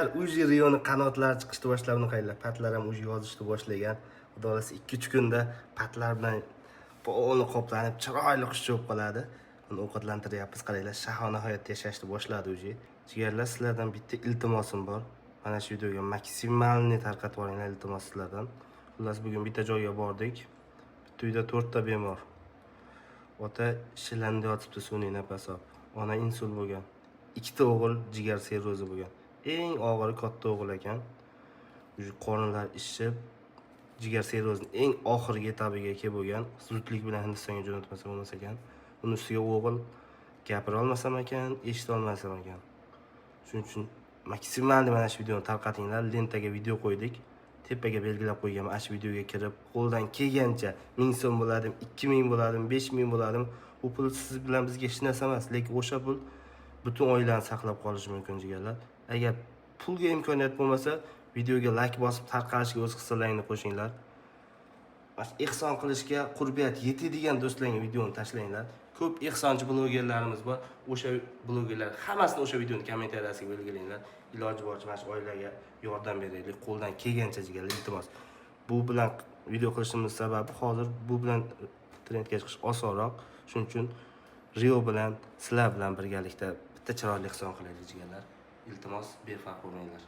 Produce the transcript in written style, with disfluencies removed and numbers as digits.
Uji Rioni qanotlari chiqishni boshlab, qaylar patlar ham uji yozishni boshlagan. Xudo xolasa 2-3 kunda patlar bilan polni qoplanib, chiroyli qush bo'lib qoladi. Uni ovqatlantiryapmiz. Qaranglar, shahona hayot yashashni boshladi uji. Jigarlar, sizlardan bitta iltimosim bor. Mana shu videoga maksimalni tarqatib yuboringlar iltimos sizlardan. Xullas, bugun bitta joyga bordik. Bitta uyda 4 ta bemor. Ota shilanda yotibdi sun'iy nafas olib. Ona insult bo'lgan. 2 ta o'g'il jigar sirrozi bo'lgan. Eng og'iri katta o'g'il ekan. Qornlar ishib, jigar sirrozining eng oxirgi etabiga kelib bo'lgan. Zudlik bilan Hindistonga jo'natmasa bo'lmas ekan. Uning ustiga o'g'il gapira olmasam ekan, eshita olmasam ekan. Shuning uchun maksimalni mana shu videoni tarqatinglar. Lentaga video qo'ydik. Tepaga belgilab qo'ygan. Mana shu videoga kirib, qo'ldan kelgancha 1000 so'm bo'ladim, 2000 bo'ladim, 5000 bo'ladim. U pul siz bilan bizga hech narsa emas, lekin o'sha pul butun oilani saqlab qolishi mumkin jigarlar. Agar pulga imkoniyat bo'lmasa, videoga like bosib tarqalishiga o'z hissalaringni qo'shinglar. Ehson qilishga qurbiyat yetadigan do'stlarga videoni tashlanglar. Ko'p ehsonchi blogerlarimiz bor. O'sha blogerlar hammasini o'sha videoni kommentariyasiga belgilanglar. Iloji boricha mana shu oilaga yordam beraylik. Qo'ldan kelgancha jigarlar, iltimos. Bu bilan video qilishimiz sababi hozir bu bilan trendga chiqish osonroq. Shuning uchun Rio bilan, sizlar bilan birgalikda bitta chiroyli ehson qilaylik jigarlar. Iltimos, befarq bo'lmanglar.